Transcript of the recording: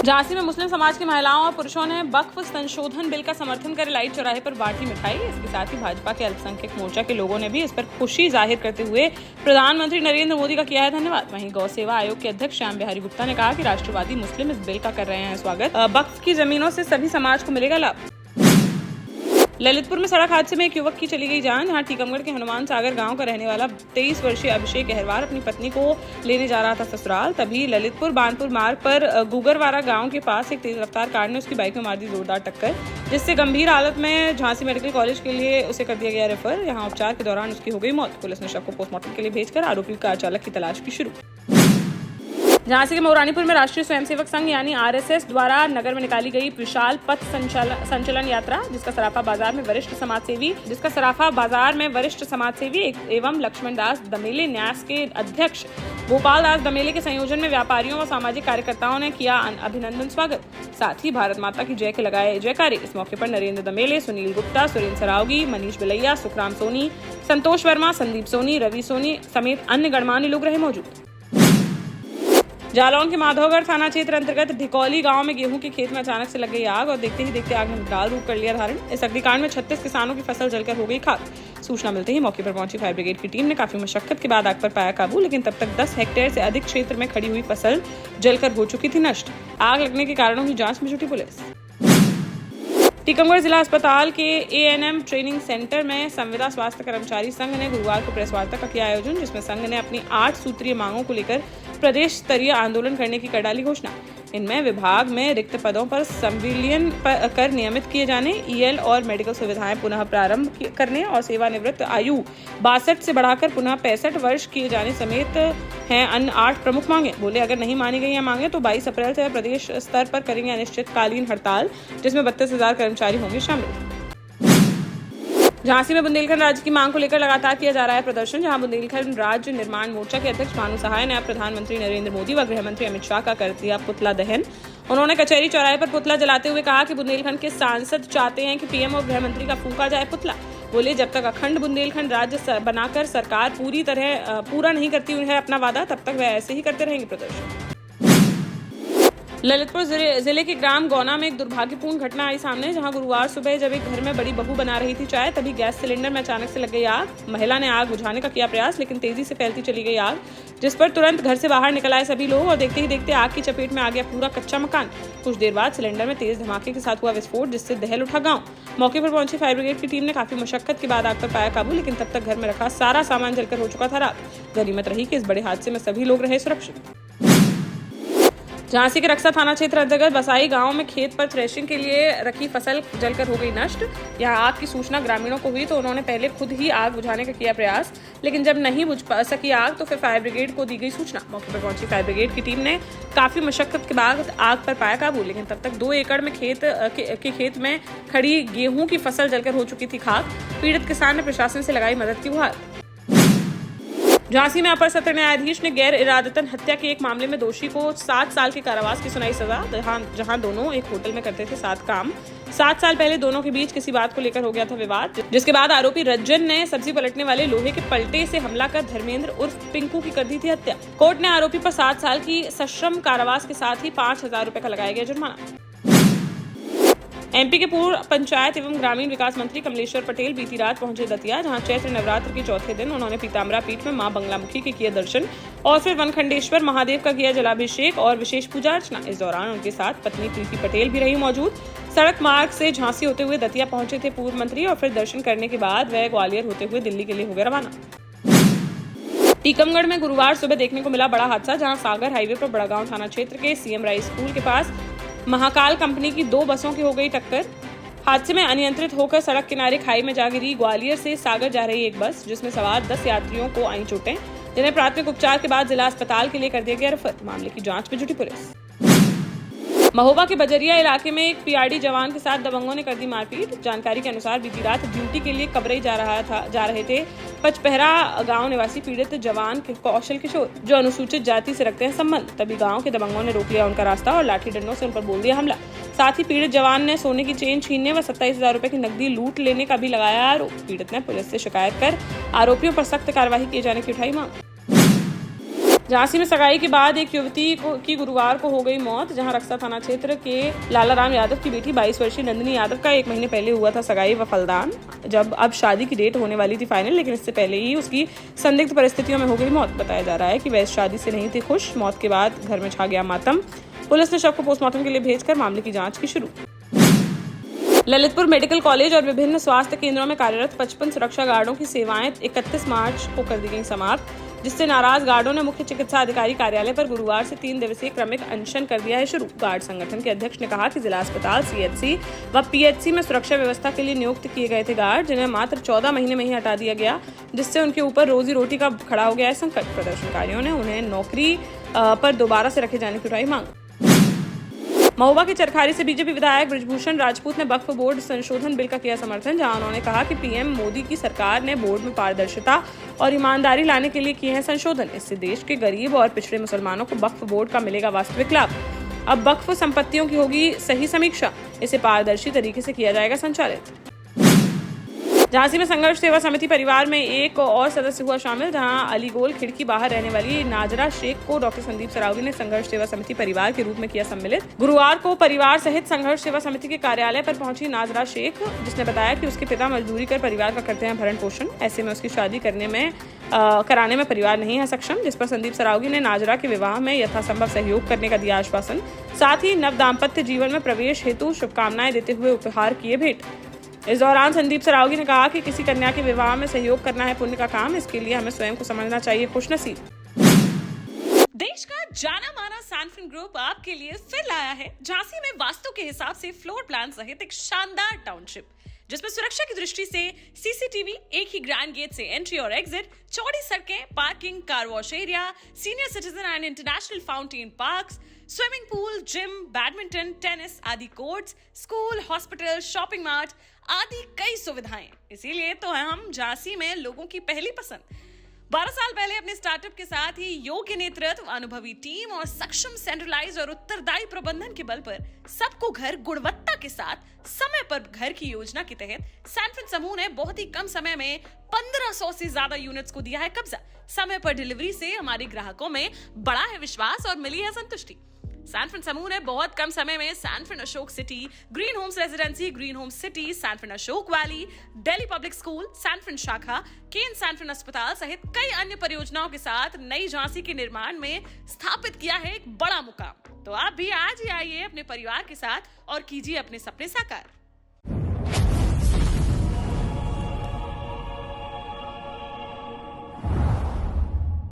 झांसी में मुस्लिम समाज की महिलाओं और पुरुषों ने वक्फ संशोधन बिल का समर्थन कर लाइट चौराहे पर बांटी मिठाई। इसके साथ ही भाजपा के अल्पसंख्यक मोर्चा के लोगों ने भी इस पर खुशी जाहिर करते हुए प्रधानमंत्री नरेंद्र मोदी का किया है धन्यवाद। वहीं गौ सेवा आयोग के अध्यक्ष श्याम बिहारी गुप्ता ने कहा कि राष्ट्रवादी मुस्लिम इस बिल का कर रहे हैं स्वागत। वक्फ की जमीनों से सभी समाज को मिलेगा लाभ। ललितपुर में सड़क हादसे में एक युवक की चली गई जान। जहां टीकमगढ़ के हनुमान सागर गांव का रहने वाला 23 वर्षीय अभिषेक अहरवार अपनी पत्नी को लेने जा रहा था ससुराल। तभी ललितपुर बानपुर मार्ग पर गुगरवारा गांव के पास एक तेज रफ्तार कार ने उसकी बाइक में मार दी जोरदार टक्कर, जिससे गंभीर हालत में झांसी मेडिकल कॉलेज के लिए उसे कर दिया गया रेफर। यहां उपचार के दौरान उसकी हो गई मौत। पुलिस ने शव को पोस्टमार्टम के लिए भेजकर आरोपी कार चालक की तलाश की शुरू। झांसी के मौरानीपुर में राष्ट्रीय स्वयंसेवक संघ यानी आरएसएस द्वारा नगर में निकाली गई विशाल पथ संचलन यात्रा, जिसका सराफा बाजार में वरिष्ठ समाजसेवी एवं लक्ष्मण दास दमेले न्यास के अध्यक्ष गोपाल दास दमेले के संयोजन में व्यापारियों व सामाजिक कार्यकर्ताओं ने किया अभिनंदन स्वागत। साथ ही भारत माता की जय के लगाए जयकारे। इस मौके पर नरेंद्र दमेले, सुनील गुप्ता, सुरेंद्र सरावगी, मनीष बिलैया, सुखराम सोनी, संतोष वर्मा, संदीप सोनी, रवि सोनी समेत अन्य गणमान्य लोग रहे मौजूद। जालौन के माधवगढ़ थाना क्षेत्र अंतर्गत ढिकौली गांव में गेहूं के खेत में अचानक से लग गई आग और देखते ही देखते आग ने विकराल रूप कर लिया धारण। इस अग्निकांड में 36 किसानों की फसल जलकर हो गई खाक। सूचना मिलते ही मौके पर पहुंची फायर ब्रिगेड की टीम ने काफी मशक्कत के बाद आग पर पाया काबू, लेकिन तब तक 10 हेक्टेयर से अधिक क्षेत्र में खड़ी हुई फसल जलकर हो चुकी थी नष्ट। आग लगने के कारणों की जांच में जुटी पुलिस। टीकमगढ़ जिला अस्पताल के एएनएम ट्रेनिंग सेंटर में संविदा स्वास्थ्य कर्मचारी संघ ने गुरुवार को प्रेस वार्ता का किया आयोजन, जिसमें संघ ने अपनी 8 सूत्रीय मांगों को लेकर प्रदेश स्तरीय आंदोलन करने की कर डाली घोषणा। इनमें विभाग में रिक्त पदों पर संविलियन कर नियमित किए जाने, ईएल और मेडिकल सुविधाएं पुनः प्रारंभ करने और सेवानिवृत्त आयु 62 से बढ़ाकर पुनः 65 वर्ष किए जाने समेत हैं अन्य 8 प्रमुख मांगे। बोले अगर नहीं मानी गई ये मांगे तो 22 अप्रैल से प्रदेश स्तर पर करेंगे अनिश्चितकालीन हड़ताल, जिसमें 32,000 कर्मचारी होंगे शामिल। झांसी में बुंदेलखंड राज्य की मांग को लेकर लगातार किया जा रहा है प्रदर्शन। जहां बुंदेलखंड राज्य निर्माण मोर्चा के अध्यक्ष भानु सहाय ने प्रधानमंत्री नरेंद्र मोदी व गृह मंत्री अमित शाह का कर दिया पुतला दहन। उन्होंने कचहरी चौराहे पर पुतला जलाते हुए कहा कि बुंदेलखंड के सांसद चाहते हैं कि पीएम और गृह मंत्री का फूंका जाए पुतला। बोले जब तक अखंड बुंदेलखंड राज्य बनाकर सरकार पूरा नहीं करती है अपना वादा, तब तक वह ऐसे ही करते रहेंगे प्रदर्शन। ललितपुर जिले के ग्राम गौना में एक दुर्भाग्यपूर्ण घटना आई सामने, जहां गुरुवार सुबह जब एक घर में बड़ी बहू बना रही थी चाय, तभी गैस सिलेंडर में अचानक से लग गई आग। महिला ने आग बुझाने का किया प्रयास, लेकिन तेजी से फैलती चली गई आग, जिस पर तुरंत घर से बाहर निकल आए सभी लोग और देखते ही देखते आग की चपेट में आ गया पूरा कच्चा मकान। कुछ देर बाद सिलेंडर में तेज धमाके के साथ हुआ विस्फोट, जिससे दहल उठा गाँव। मौके पर पहुंची फायर ब्रिगेड की टीम ने काफी मशक्कत के बाद आग पर पाया काबू, लेकिन तब तक घर में रखा सारा सामान जलकर हो चुका था राख। गनीमत रही कि इस बड़े हादसे में सभी लोग रहे सुरक्षित। झांसी के रक्सा थाना क्षेत्र अंतर्गत बसाई गांव में खेत पर थ्रेशिंग के लिए रखी फसल जलकर हो गई नष्ट। यहां आग की सूचना ग्रामीणों को हुई तो उन्होंने पहले खुद ही आग बुझाने का किया प्रयास, लेकिन जब नहीं बुझ सकी आग तो फिर फायर ब्रिगेड को दी गई सूचना। मौके पर पहुंची फायर ब्रिगेड की टीम ने काफी मशक्कत के बाद आग पर पाया काबू, लेकिन तब तक 2 एकड़ में खेत में खड़ी गेहूं की फसल जलकर हो चुकी थी खाक। पीड़ित किसान ने प्रशासन से लगाई मदद की गुहार। झांसी में अपर सत्र न्यायाधीश ने गैर इरादतन हत्या के एक मामले में दोषी को 7 साल के कारावास की सुनाई सजा। जहां दोनों एक होटल में करते थे साथ काम। 7 साल पहले दोनों के बीच किसी बात को लेकर हो गया था विवाद, जिसके बाद आरोपी रज्जन ने सब्जी पलटने वाले लोहे के पलटे से हमला कर धर्मेंद्र उर्फ पिंकू की कर दी थी हत्या। कोर्ट ने आरोपी पर 7 साल की सश्रम कारावास के साथ ही 5,000 रुपए का लगाया गया जुर्माना। एमपी के पूर्व पंचायत एवं ग्रामीण विकास मंत्री कमलेश्वर पटेल बीती रात पहुंचे दतिया, जहां चैत्र नवरात्र के चौथे दिन उन्होंने पीताम्बरा पीठ में मां बंगलामुखी के किए दर्शन और फिर वनखंडेश्वर महादेव का किया जलाभिषेक और विशेष पूजा अर्चना। इस दौरान उनके साथ पत्नी प्रीति पटेल भी रही मौजूद। सड़क मार्ग से झांसी होते हुए दतिया पहुंचे थे पूर्व मंत्री और फिर दर्शन करने के बाद वह ग्वालियर होते हुए दिल्ली के लिए हो गए रवाना। टीकमगढ़ में गुरुवार सुबह देखने को मिला बड़ा हादसा, जहां सागर हाईवे पर बड़ागांव थाना क्षेत्र के सीएम राय स्कूल के पास महाकाल कंपनी की 2 बसों की हो गई टक्कर। हादसे में अनियंत्रित होकर सड़क किनारे खाई में जा गिरी ग्वालियर से सागर जा रही एक बस, जिसमें सवार 10 यात्रियों को आई चोटें, जिन्हें प्राथमिक उपचार के बाद जिला अस्पताल के लिए कर दिया गया रेफर। मामले की जांच में जुटी पुलिस। महोबा के बजरिया इलाके में एक पीआरडी जवान के साथ दबंगों ने कर दी मारपीट। जानकारी के अनुसार बीती रात ड्यूटी के लिए कबरई जा रहे थे पचपहरा गांव निवासी पीड़ित जवान कौशल किशोर, जो अनुसूचित जाति से रखते हैं संबंध। तभी गांव के दबंगों ने रोक लिया उनका रास्ता और लाठी डंडों से उन पर बोल दिया हमला। साथ ही पीड़ित जवान ने सोने की चेन छीनने व 27,000 रुपए की नकदी लूट लेने का भी लगाया आरोप। पीड़ित ने पुलिस से शिकायत कर आरोपियों पर सख्त कार्रवाई किए जाने की उठाई मांग। झांसी में सगाई के बाद एक युवती की गुरुवार को हो गई मौत। जहां रक्सा थाना क्षेत्र के लालाराम यादव की बेटी 22 वर्षीय नंदिनी यादव का 1 महीने पहले हुआ था सगाई व फलदान। अब शादी की डेट होने वाली थी फाइनल, लेकिन इससे पहले ही उसकी संदिग्ध परिस्थितियों में हो गई मौत। बताया जा रहा है कि वह इस शादी से नहीं थे खुश। मौत के बाद घर में छा गया मातम। पुलिस ने शव को पोस्टमार्टम के लिए भेजकर मामले की जाँच की शुरू। ललितपुर मेडिकल कॉलेज और विभिन्न स्वास्थ्य केंद्रों में कार्यरत 55 सुरक्षा गार्डों की सेवाएं 31 मार्च को कर दी गई समाप्त, जिससे नाराज गार्डों ने मुख्य चिकित्सा अधिकारी कार्यालय पर गुरुवार से 3 दिवसीय क्रमिक अनशन कर दिया है शुरू। गार्ड संगठन के अध्यक्ष ने कहा कि जिला अस्पताल, सीएचसी व पीएचसी में सुरक्षा व्यवस्था के लिए नियुक्त किए गए थे गार्ड, जिन्हें मात्र 14 महीने में ही हटा दिया गया, जिससे उनके ऊपर रोजी रोटी का खड़ा हो गया है संकट। प्रदर्शनकारियों ने उन्हें नौकरी पर दोबारा से रखे जाने की उठाई मांग। महुआ के चरखारी से बीजेपी विधायक बृजभूषण राजपूत ने वक्फ बोर्ड संशोधन बिल का किया समर्थन, जहां उन्होंने कहा कि पीएम मोदी की सरकार ने बोर्ड में पारदर्शिता और ईमानदारी लाने के लिए किए हैं संशोधन। इससे देश के गरीब और पिछड़े मुसलमानों को वक्फ बोर्ड का मिलेगा वास्तविक लाभ। अब वक्फ संपत्तियों की होगी सही समीक्षा, इसे पारदर्शी तरीके से किया जाएगा संचालित। झांसी में संघर्ष सेवा समिति परिवार में एक और सदस्य हुआ शामिल, जहां अलीगोल खिड़की बाहर रहने वाली नाजरा शेख को डॉक्टर संदीप सरावगी ने संघर्ष सेवा समिति परिवार के रूप में किया सम्मिलित। गुरुवार को परिवार सहित संघर्ष सेवा समिति के कार्यालय पर पहुंची नाजरा शेख, जिसने बताया कि उसके पिता मजदूरी कर परिवार का करते हैं भरण पोषण। ऐसे में उसकी शादी कराने में परिवार नहीं है सक्षम, जिस पर संदीप सरावगी ने नाजरा के विवाह में यथासंभव सहयोग करने का दिया आश्वासन। साथ ही नव दाम्पत्य जीवन में प्रवेश हेतु शुभकामनाएं देते हुए उपहार किए भेंट। इस दौरान संदीप सरावगी ने कहा कि किसी कन्या के विवाह में सहयोग करना है पुण्य का काम, इसके लिए हमें स्वयं को समझना चाहिए खुशनसीब। देश का जाना माना सैनफिन ग्रुप आपके लिए फिर लाया है झांसी में वास्तु के हिसाब से फ्लोर प्लान सहित एक शानदार टाउनशिप, जिसमें सुरक्षा की दृष्टि से सीसीटीवी, एक ही ग्रैंड गेट से एंट्री और एग्जिट, चौड़ी सड़कें, parking, car wash area, senior citizen and international fountain parks, swimming pool, gym, badminton, tennis आदि courts, school, hospital, shopping mart आदि कई सुविधाएं। इसीलिए तो हम झांसी में लोगों की पहली पसंद। 12 साल पहले अपने स्टार्टअप के साथ ही योग्य नेतृत्व, अनुभवी टीम और सक्षम सेंट्रलाइज्ड और उत्तरदायी प्रबंधन के बल पर सबको घर गुणवत्ता के साथ समय पर घर की योजना के तहत सैनफिन समूह ने बहुत ही कम समय में 1500 से ज्यादा यूनिट्स को दिया है कब्जा। समय पर डिलीवरी से हमारे ग्राहकों में बड़ा है विश्वास और मिली है संतुष्टि। सैनफिन समूह ने बहुत कम समय में Sanfin Ashok city, green homes residency, green homes city, Sanfin Ashok valley, Delhi public school, Sanfin शाखा, केन सैनफिन अस्पताल सहित कई अन्य परियोजनाओं के साथ नई झांसी के निर्माण में स्थापित किया है एक बड़ा मुकाम। तो आप भी आज ही आइए अपने परिवार के साथ और कीजिए अपने सपने साकार।